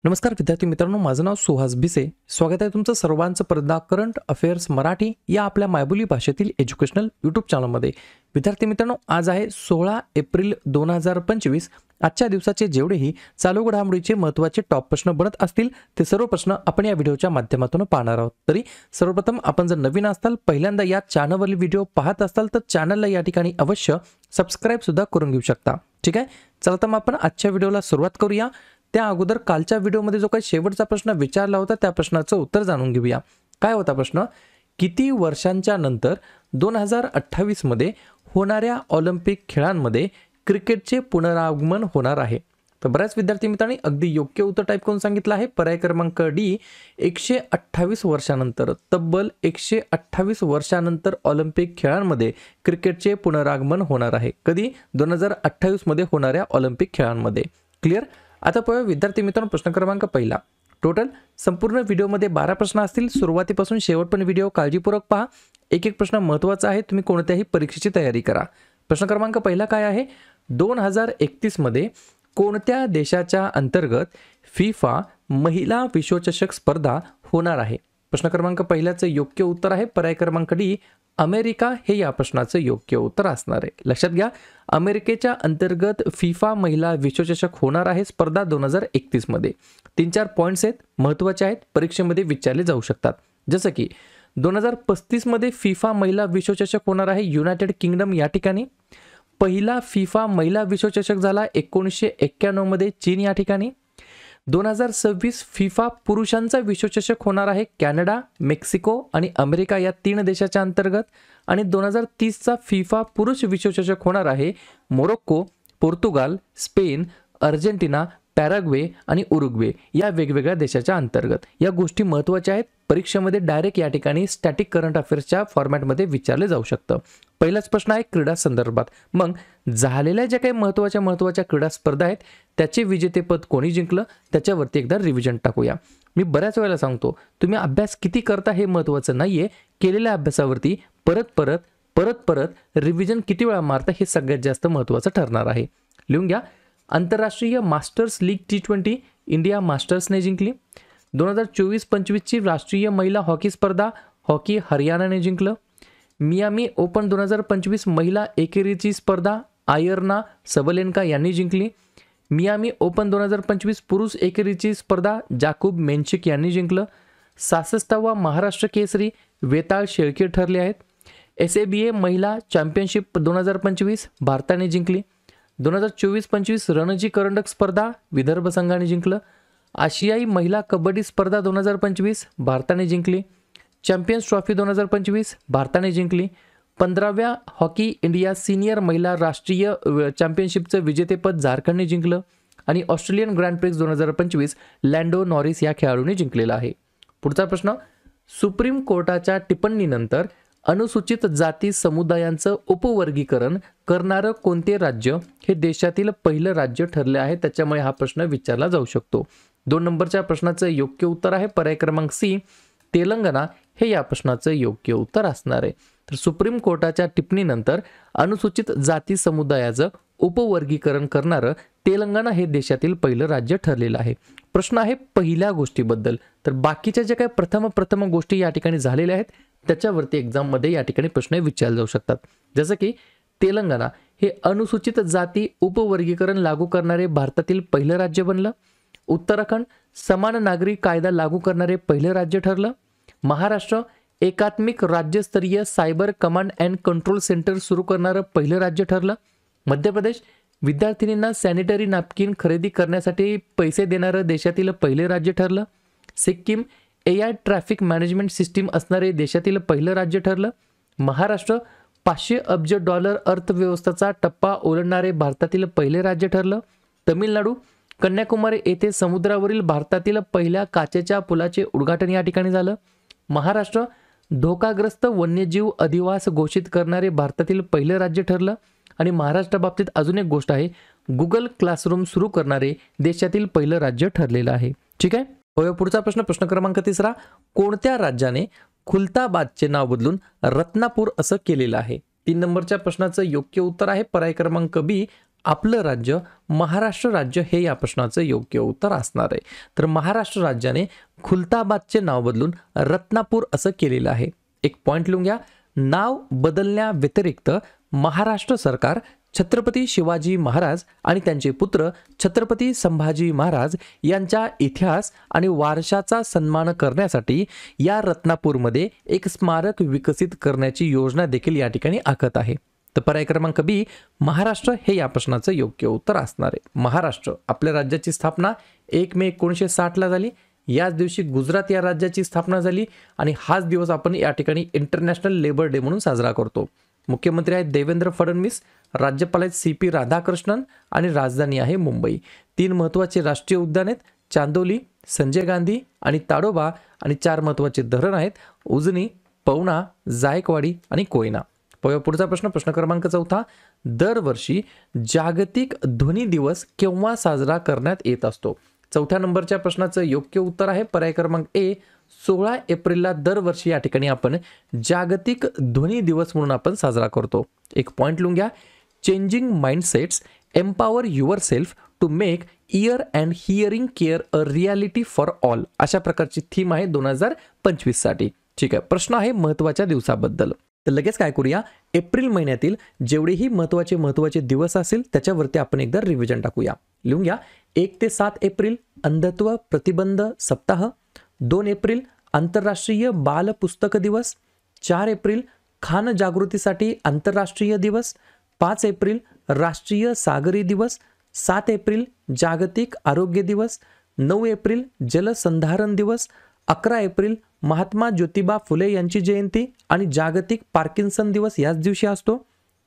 नमस्कार विद्यार्थी मित्रांनो, माझं नाव सुहास भिसे. स्वागत आहे तुमचं सर्वांचं प्रदा करंट अफेअर्स मराठी या आपल्या मायबोली भाषेतील एज्युकेशनल यूट्यूब चॅनलमध्ये. विद्यार्थी मित्रांनो, आज आहे 16 एप्रिल 2025. आजच्या दिवसाचे जेवढेही चालू घडामोडीचे महत्त्वाचे टॉप प्रश्न बनत असतील ते सर्व प्रश्न आपण या व्हिडिओच्या माध्यमातून पाहणार आहोत. तरी सर्वप्रथम आपण जर नवीन असाल, पहिल्यांदा या चॅनलवरील व्हिडिओ पाहत असाल तर चॅनलला या ठिकाणी अवश्य सबस्क्राईब सुद्धा करून घेऊ शकता. ठीक आहे, चला तर मग आपण आजच्या व्हिडिओला सुरुवात करूया. त्या अगोदर कालच्या व्हिडिओमध्ये जो काही शेवटचा प्रश्न विचारला होता त्या प्रश्नाचं उत्तर जाणून घेऊया. काय होता प्रश्न? किती वर्षांच्या नंतर 2028 मध्ये होणाऱ्या ऑलिम्पिक खेळांमध्ये क्रिकेटचे पुनरागमन होणार आहे? तर बऱ्याच विद्यार्थी मित्रांनी अगदी योग्य उत्तर टाईप करून सांगितलं आहे. पर्याय क्रमांक डी, 128 वर्षानंतर. तब्बल 128 वर्षानंतर ऑलिम्पिक खेळांमध्ये क्रिकेटचे पुनरागमन होणार आहे. कधी? 2028 मध्ये होणाऱ्या ऑलिम्पिक खेळांमध्ये. क्लिअर? आता पाहूया विद्यार्थी मित्रांनो, प्रश्न क्रमांक पहिला. टोटल संपूर्ण व्हिडिओमध्ये 12 प्रश्न असतील. सुरुवातीपासून शेवटपर्यंत व्हिडिओ काळजीपूर्वक पहा. एक एक प्रश्न महत्त्वाचा आहे, तुम्ही कोणत्याही परीक्षेची तयारी करा. प्रश्न क्रमांक पहिला काय आहे? 2031 मध्ये कोणत्या देशाच्या अंतर्गत फिफा महिला विश्वचषक स्पर्धा होणार आहे? प्रश्न क्रमांक पहिल्याचं योग्य उत्तर आहे पर्याय क्रमांक डी, अमेरिका हे या प्रश्नाचं योग्य उत्तर असणार आहे. लक्षात घ्या, अमेरिकेच्या अंतर्गत फिफा महिला विश्वचषक होणार आहे स्पर्धा 2031 मध्ये. 3-4 पॉईंट्स आहेत, महत्त्वाचे आहेत, परीक्षेमध्ये विचारले जाऊ शकतात. जसं की 2035 मध्ये फिफा महिला विश्वचषक होणार आहे युनायटेड किंगडम या ठिकाणी. पहिला फिफा महिला विश्वचषक झाला 1991 मध्ये चीन या ठिकाणी. 2026 फिफा पुरुषांचा विश्वचषक होणार आहे कॅनडा, मेक्सिको आणि अमेरिका या 3 देशाच्या अंतर्गत. आणि 2030चा फिफा पुरुष विश्वचषक होणार आहे Morocco, Portugal, Spain, Argentina, Paraguay आणि उरुग्वे या वेगवेगळ्या देशाच्या अंतर्गत. या गोष्टी महत्त्वाच्या आहेत, परीक्षेमध्ये डायरेक्ट या ठिकाणी स्टॅटिक करंट अफेअर्सच्या फॉर्मॅटमध्ये विचारले जाऊ शकतं. पहिलाच प्रश्न आहे क्रीडा संदर्भात. मग झालेल्या ज्या काही महत्त्वाच्या क्रीडा स्पर्धा आहेत त्याचे विजेतेपद कोणी जिंकलं त्याच्यावरती एकदा रिव्हिजन टाकूया. मी बऱ्याच वेळेला सांगतो, तुम्ही अभ्यास किती करता हे महत्त्वाचं नाहीये, केलेल्या अभ्यासावरती परत रिव्हिजन किती वेळा मारता हे सगळ्यात जास्त महत्त्वाचं ठरणार आहे. लिहून घ्या. आंतरराष्ट्रीय मास्टर्स लीग T20 इंडिया मास्टर्सने जिंकली. 2024-25 ची राष्ट्रीय महिला हॉकी स्पर्धा हॉकी हरियाणाने जिंकलं. मियामी ओपन 2025 महिला एकेरीची स्पर्धा आयर्ना सबलेन्का यांनी जिंकली. मियामी ओपन 2025 पुरुष एकेरीची स्पर्धा जाकूब मेन्शिक यांनी जिंकलं. 66वा महाराष्ट्र केसरी वेताळ शेळके ठरले आहेत. SABA महिला चॅम्पियनशिप 2025 भारताने जिंकली. 2024-25 रणजी करंडक स्पर्धा विदर्भ संघाने जिंकलं. आशियाई महिला कबड्डी स्पर्धा 2025 भारताने जिंकली. चॅम्पियन्स ट्रॉफी 2025 भारताने जिंकली. 15व्या हॉकी इंडिया सिनियर महिला राष्ट्रीय चॅम्पियनशिपचं विजेतेपद झारखंडने जिंकलं. आणि ऑस्ट्रेलियन ग्रँड प्रिक्स 2025 लँडो नॉरिस या खेळाडूने जिंकलेला आहे. पुढचा प्रश्न. सुप्रीम कोर्टाच्या टिप्पणीनंतर अनुसूचित जाती समुदायांचं उपवर्गीकरण करणारं कोणते राज्य हे देशातील पहिलं राज्य ठरले आहे? त्याच्यामुळे हा प्रश्न विचारला जाऊ शकतो. 2 नंबरच्या प्रश्नाचं योग्य उत्तर आहे पर्याय क्रमांक सी, तेलंगणा हे या प्रश्नाचं योग्य उत्तर असणार आहे. तर सुप्रीम कोर्टाच्या टिप्पणीनंतर अनुसूचित जाती समुदायाचं उपवर्गीकरण करणारं तेलंगणा हे देशातील पहिलं राज्य ठरलेलं आहे. प्रश्न आहे पहिल्या गोष्टीबद्दल. तर बाकीच्या ज्या काही प्रथम गोष्टी या ठिकाणी झालेल्या आहेत त्याच्यावरती एक्झाममध्ये या ठिकाणी प्रश्न विचारले जाऊ शकतात. जसं की तेलंगणा हे अनुसूचित जाती उपवर्गीकरण लागू करणारे भारतातील पहिलं राज्य बनलं. उत्तराखंड समान नागरी कायदा लागू करणारे पहिलं राज्य ठरलं. महाराष्ट्र एकात्मिक राज्यस्तरीय cyber command and control centre सुरू करणारं पहिलं राज्य ठरलं. मध्य प्रदेश विद्यार्थिनींना सॅनिटरी नॅपकिन खरेदी करण्यासाठी पैसे देणारं देशातील पहिले राज्य ठरलं. Sikkim AI traffic management system असणारे देशातील पहिलं राज्य ठरलं. महाराष्ट्र $500 अब्ज अर्थव्यवस्थेचा टप्पा ओलांडणारे भारतातील पहिले राज्य ठरलं. तमिळनाडू कन्याकुमारी येथे समुद्रावरील भारतातील पहिल्या काचेच्या पुलाचे उद्घाटन या ठिकाणी झालं. महाराष्ट्र धोकाग्रस्त वन्यजीव अधिवास घोषित करणारे भारतातील पहिलं राज्य ठरलं. आणि महाराष्ट्रा बाबतीत अजून एक गोष्ट आहे, गुगल क्लासरूम सुरू करणारे देशातील पहिलं राज्य ठरलेलं आहे. ठीक आहे. पुढचा प्रश्न. प्रश्न क्रमांक 3. कोणत्या राज्याने खुलताबादचे नाव बदलून रत्नापूर असं केलेलं आहे? 3 नंबरच्या प्रश्नाचं योग्य उत्तर आहे पर्याय क्रमांक बी, आपलं राज्य महाराष्ट्र राज्य हे या प्रश्नाचं योग्य उत्तर असणार आहे. तर महाराष्ट्र राज्याने खुलताबादचे नाव बदलून रत्नापूर असं केलेलं आहे. एक पॉइंट लिहून घ्या. नाव बदलण्या व्यतिरिक्त महाराष्ट्र सरकार छत्रपती शिवाजी महाराज आणि त्यांचे पुत्र छत्रपती संभाजी महाराज यांच्या इतिहास आणि वारशाचा सन्मान करण्यासाठी या रत्नापूरमध्ये एक स्मारक विकसित करण्याची योजना देखील या ठिकाणी आखत आहे. तर पर्याय क्रमांक बी महाराष्ट्र हे या प्रश्नाचं योग्य उत्तर असणार आहे. महाराष्ट्र आपल्या राज्याची स्थापना 1 मे 1960 झाली. याच दिवशी गुजरात या राज्याची स्थापना झाली आणि हाच दिवस आपण या ठिकाणी इंटरनॅशनल लेबर डे म्हणून साजरा करतो. मुख्यमंत्री आहेत देवेंद्र फडणवीस, राज्यपाल आहेत CP राधाकृष्णन आणि राजधानी आहे मुंबई. 3 महत्त्वाचे राष्ट्रीय उद्यान आहेत चांदोली, संजय गांधी आणि ताडोबा आणि 4 महत्त्वाचे धरण आहेत उजनी, पवना, जायकवाडी आणि कोयना. पुढचा प्रश्न क्रमांक 4. दरवर्षी जागतिक ध्वनी दिवस केव्हा साजरा करण्यात येत असतो? 4थ्या नंबरच्या प्रश्नाचं योग्य उत्तर आहे पर्याय क्रमांक ए 16 एप्रिलला दरवर्षी या ठिकाणी आपण जागतिक ध्वनी दिवस म्हणून आपण साजरा करतो. एक पॉइंट लिहून घ्या. Changing mindsets empower yourself to make ear and hearing care a reality for all अशा प्रकारची थीम आहे 2025 साठी. ठीक आहे. प्रश्न आहे महत्त्वाच्या दिवसाबद्दल. तर लगेच काय करूया, एप्रिल महिन्यातील जेवढेही महत्त्वाचे दिवस असेल त्याच्यावरती आपण एकदा रिव्हिजन टाकूया. लिहून घ्या. 1 ते 7 एप्रिल अंधत्व प्रतिबंध सप्ताह. 2 एप्रिल आंतरराष्ट्रीय बाल पुस्तक दिवस. 4 एप्रिल खान जागृतीसाठी आंतरराष्ट्रीय दिवस. 5 एप्रिल राष्ट्रीय सागरी दिवस. 7 एप्रिल जागतिक आरोग्य दिवस. 9 एप्रिल जलसंधारण दिवस. 11 एप्रिल महात्मा ज्योतिबा फुले यांची जयंती आणि जागतिक पार्किन्सन दिवस याच दिवशी असतो.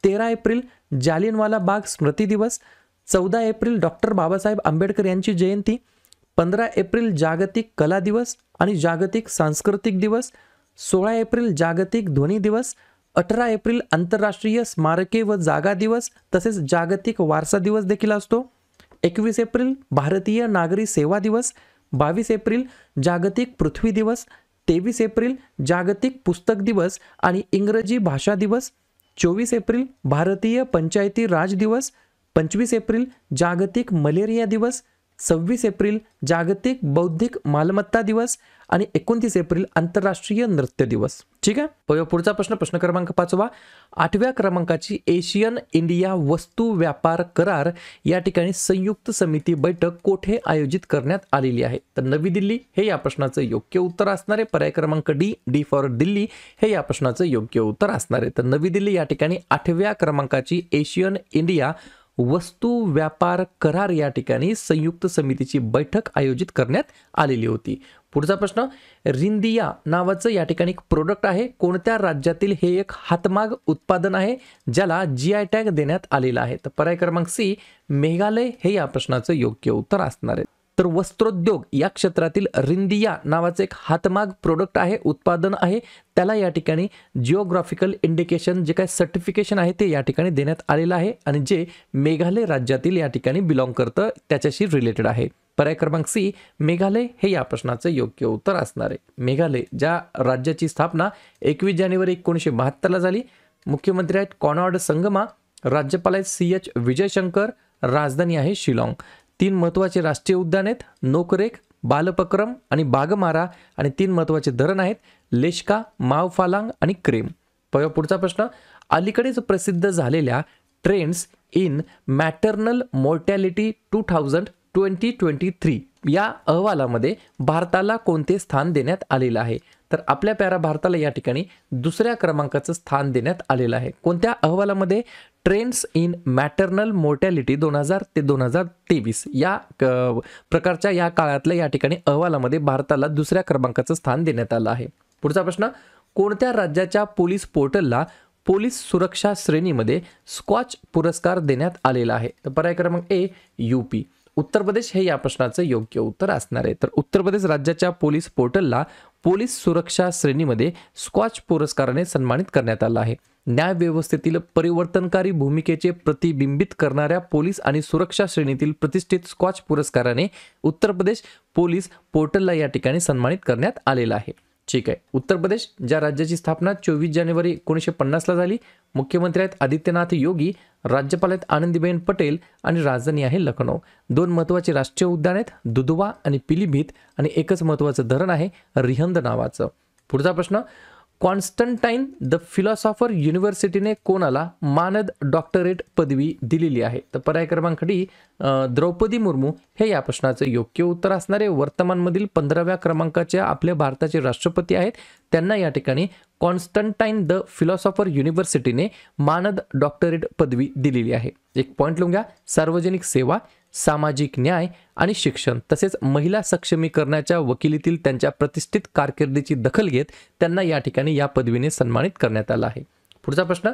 13 एप्रिल जालियनवाला बाग स्मृती दिवस. 14 एप्रिल डॉक्टर बाबासाहेब आंबेडकर यांची जयंती. 15 एप्रिल जागतिक कला दिवस आणि जागतिक सांस्कृतिक दिवस. 16 एप्रिल जागतिक ध्वनी दिवस. 18 एप्रिल आंतरराष्ट्रीय स्मारके व जागा दिवस तसेच जागतिक वारसा दिवस देखील असतो. 21 एप्रिल भारतीय नागरी सेवा दिवस. 22 एप्रिल जागतिक पृथ्वी दिवस. 23 एप्रिल जागतिक पुस्तक दिवस आणि इंग्रजी भाषा दिवस. 24 एप्रिल भारतीय पंचायती राज दिवस. 25 एप्रिल जागतिक मलेरिया दिवस. 26 एप्रिल जागतिक बौद्धिक मालमत्ता दिवस आणि 29 एप्रिल आंतरराष्ट्रीय नृत्य दिवस. ठीक आहे. पुढचा प्रश्न क्रमांक 5. 8व्या क्रमांकाची एशियन इंडिया वस्तू व्यापार करार या ठिकाणी संयुक्त समिती बैठक कोठे आयोजित करण्यात आलेली आहे? तर नवी दिल्ली हे या प्रश्नाचं योग्य उत्तर असणार आहे. पर्याय क्रमांक डी फॉर दिल्ली हे या प्रश्नाचं योग्य उत्तर असणार आहे. तर नवी दिल्ली या ठिकाणी 8व्या क्रमांकाची एशियन इंडिया वस्तू व्यापार करार या ठिकाणी संयुक्त समितीची बैठक आयोजित करण्यात आलेली होती. पुढचा प्रश्न, रिंदिया नावाचं या ठिकाणी एक प्रोडक्ट आहे. कोणत्या राज्यातील हे एक हातमाग उत्पादन आहे ज्याला GI टॅग देण्यात आलेला आहे? तर पर्याय क्रमांक सी मेघालय हे या प्रश्नाचं योग्य उत्तर असणार आहे. तर वस्त्रोद्योग या क्षेत्रातील रिंदिया नावाचं एक हातमाग प्रोडक्ट आहे, उत्पादन आहे. त्याला या ठिकाणी जिओग्राफिकल इंडिकेशन जे काय सर्टिफिकेशन आहे ते या ठिकाणी देण्यात आलेलं आहे आणि जे मेघालय राज्यातील या ठिकाणी बिलॉंग करतं त्याच्याशी रिलेटेड आहे. पर्याय क्रमांक सी मेघालय हे या प्रश्नाचं योग्य उत्तर असणार आहे. मेघालय ज्या राज्याची स्थापना 21 जानेवारी 1972 झाली. मुख्यमंत्री आहेत कॉनॉर्ड संगमा. राज्यपाल आहेत CH विजयशंकर. राजधानी आहे शिलाँग. 3 महत्त्वाचे राष्ट्रीय उद्यान आहेत नोकरेक, बालपक्रम आणि बागमारा आणि 3 महत्त्वाचे धरण आहेत लेशका, मावफालांग आणि क्रेम. पुढचा प्रश्न, अलीकडेच प्रसिद्ध झालेल्या ट्रेंड्स इन मॅटर्नल मॉर्टॅलिटी 2023 या अहवालामध्ये भारताला कोणते स्थान देण्यात आलेलं आहे? तर आपल्या प्यारा भारताला या ठिकाणी 2ऱ्या क्रमांकाचं स्थान देण्यात आलेलं आहे. कोणत्या अहवालामध्ये? ट्रेंड्स इन मॅटर्नल मॉर्टॅलिटी 2000 ते 2023 या प्रकारच्या या काळातल्या या ठिकाणी अहवालामध्ये भारताला 2ऱ्या क्रमांकाचं स्थान देण्यात आलं आहे. पुढचा प्रश्न, कोणत्या राज्याच्या पोलीस पोर्टलला पोलीस सुरक्षा श्रेणीमध्ये स्कॉच पुरस्कार देण्यात आलेला आहे? तर पर्याय क्रमांक ए UP. उत्तर प्रदेश हे या प्रश्नाचं योग्य उत्तर असणार आहे. तर उत्तर प्रदेश राज्याच्या पोलीस पोर्टलला पोलीस सुरक्षा श्रेणीमध्ये स्कॉच पुरस्काराने सन्मानित करण्यात आलं आहे. न्याय व्यवस्थेतील परिवर्तनकारी भूमिकेचे प्रतिबिंबित करणाऱ्या पोलीस आणि सुरक्षा श्रेणीतील प्रतिष्ठित स्कॉच पुरस्काराने उत्तर प्रदेश पोलीस पोर्टलला या ठिकाणी सन्मानित करण्यात आलेलं आहे. ठीक आहे. उत्तर प्रदेश, ज्या राज्याची स्थापना 24 जानेवारी 1950ला झाली. मुख्यमंत्री आहेत आदित्यनाथ योगी, राज्यपाल आहेत आनंदीबेन पटेल आणि राजधानी आहे लखनौ. 2 महत्त्वाचे राष्ट्रीय उद्यान आहेत, दुधवा आणि पिलीभीत, आणि एकच महत्त्वाचं धरण आहे रिहंद नावाचं. पुढचा प्रश्न, कॉन्स्टंटाईन द फिलॉसॉफर युनिव्हर्सिटीने कोणाला मानद डॉक्टरेट पदवी दिलेली आहे? तर पर्याय क्रमांक डी द्रौपदी मुर्मू हे या प्रश्नाचं योग्य उत्तर असणारे. वर्तमानमधील 15व्या क्रमांकाच्या आपल्या भारताचे राष्ट्रपती आहेत, त्यांना या ठिकाणी कॉन्स्टंटाईन द फिलॉसॉफर युनिव्हर्सिटीने मानद डॉक्टरेट पदवी दिलेली आहे. एक पॉईंट लिहून घ्या. सार्वजनिक सेवा, सामाजिक न्याय आणि शिक्षण तसेच महिला सक्षमीकरणाच्या वकिलीतील त्यांच्या प्रतिष्ठित कारकिर्दीची दखल घेत त्यांना या ठिकाणी या पदवीने सन्मानित करण्यात आलं आहे. पुढचा प्रश्न,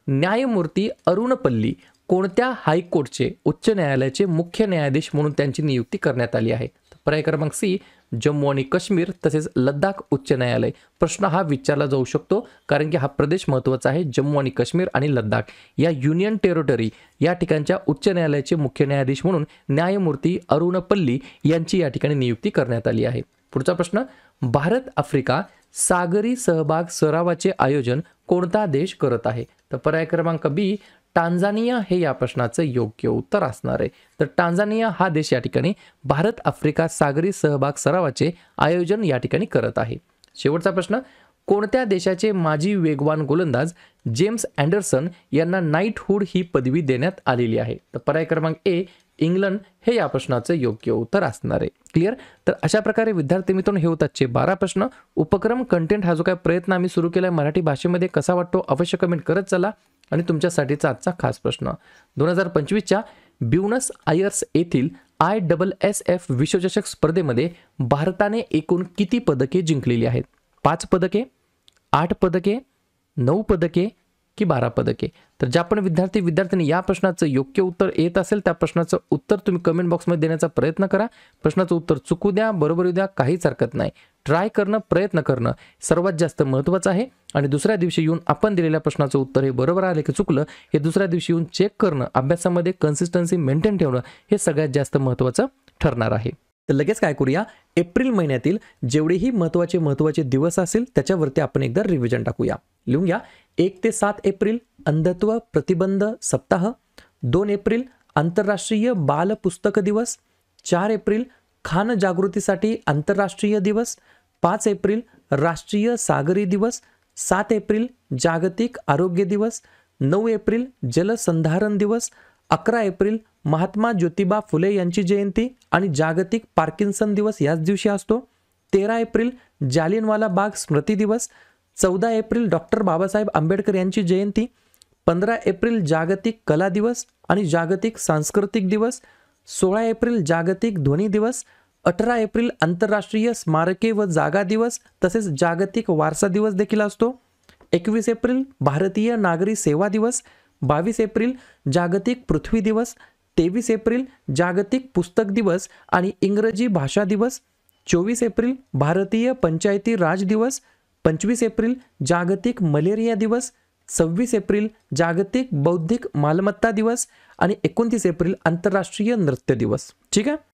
न्यायमूर्ती अरुण पल्ली कोणत्या हायकोर्टचे उच्च न्यायालयाचे मुख्य न्यायाधीश म्हणून त्यांची नियुक्ती करण्यात आली आहे? पर्याय क्रमांक सी जम्मू आणि काश्मीर तसेच लडाख उच्च न्यायालय. प्रश्न हा विचारला जाऊ शकतो कारण की हा प्रदेश महत्त्वाचा आहे. जम्मू आणि काश्मीर आणि लडाख या युनियन टेरिटरी या ठिकाणच्या उच्च न्यायालयाचे मुख्य न्यायाधीश म्हणून न्यायमूर्ती अरुण पल्ली यांची या ठिकाणी नियुक्ती करण्यात आली आहे. पुढचा प्रश्न, भारत आफ्रिका सागरी सहभाग सरावाचे आयोजन कोणता देश करत आहे? तर पर्याय क्रमांक बी टांझानिया हे या प्रश्नाचं योग्य उत्तर असणार आहे. तर टांझानिया हा देश या ठिकाणी भारत आफ्रिका सागरी सहभाग सरावाचे आयोजन या ठिकाणी करत आहे. शेवटचा प्रश्न, कोणत्या देशाचे माजी वेगवान गोलंदाज जेम्स अँडरसन यांना नाईटहुड ही पदवी देण्यात आलेली आहे? तर पर्याय क्रमांक ए इंग्लंड हे या प्रश्नाचं योग्य उत्तर असणार आहे. क्लिअर? तर अशा प्रकारे विद्यार्थी मित्रांनो हे होतात 12 प्रश्न. उपक्रम कंटेंट हा जो काही प्रयत्न आम्ही सुरू केला आहे मराठी भाषेमध्ये कसा वाटतो अवश्य कमेंट करत चला. आणि तुमच्यासाठीचा आजचा खास प्रश्न, 2025च्या ब्युनस आयर्स येथील ISSF विश्वचषक स्पर्धेमध्ये भारताने एकूण किती पदके जिंकलेली आहेत? 5 पदके, 8 पदके, 9 पदके की 12 पदके? तर ज्या पण विद्यार्थ्यांनी या प्रश्नाचं योग्य उत्तर येत असेल त्या प्रश्नाचं उत्तर तुम्ही कमेंट बॉक्समध्ये देण्याचा प्रयत्न करा. प्रश्नाचं उत्तर चुकू द्या, बरोबर येऊ द्या, काहीच हरकत नाही. ट्राय करणं, प्रयत्न करणं सर्वात जास्त महत्त्वाचं आहे. आणि दुसऱ्या दिवशी येऊन आपण दिलेल्या प्रश्नाचं उत्तर हे बरोबर आले की चुकलं हे दुसऱ्या दिवशी येऊन चेक करणं, अभ्यासामध्ये कन्सिस्टन्सी मेंटेन ठेवणं हे सगळ्यात जास्त महत्त्वाचं ठरणार आहे. तर लगेच काय करूया, एप्रिल महिन्यातील जेवढेही महत्त्वाचे दिवस असेल त्याच्यावरती आपण एकदा रिव्हिजन टाकूया. लिहून घ्या. 1 ते 7 एप्रिल अंधत्व प्रतिबंध सप्ताह. 2 एप्रिल आंतरराष्ट्रीय बाल पुस्तक दिवस. 4 एप्रिल खान जागृतीसाठी आंतरराष्ट्रीय दिवस. 5 एप्रिल राष्ट्रीय सागरी दिवस. 7 एप्रिल जागतिक आरोग्य दिवस. 9 एप्रिल जलसंधारण दिवस. 11 एप्रिल महात्मा ज्योतिबा फुले यांची जयंती आणि जागतिक पार्किन्सन दिवस याच दिवशी असतो. 13 एप्रिल जालियनवाला बाग स्मृती दिवस. 14 एप्रिल डॉक्टर बाबासाहेब आंबेडकर यांची जयंती. 15 एप्रिल जागतिक कला दिवस आणि जागतिक सांस्कृतिक दिवस. 16 एप्रिल जागतिक ध्वनी दिवस. 18 एप्रिल आंतरराष्ट्रीय स्मारके व जागा दिवस तसेच जागतिक वारसा दिवस देखील असतो. 21 एप्रिल भारतीय नागरी सेवा दिवस. 22 एप्रिल जागतिक पृथ्वी दिवस. 23 एप्रिल जागतिक पुस्तक दिवस आणि इंग्रजी भाषा दिवस. 24 एप्रिल भारतीय पंचायती राज दिवस. 25 एप्रिल जागतिक मलेरिया दिवस. 26 एप्रिल जागतिक बौद्धिक मालमत्ता दिवस आणि 29 एप्रिल आंतरराष्ट्रीय नृत्य दिवस. ठीक आहे.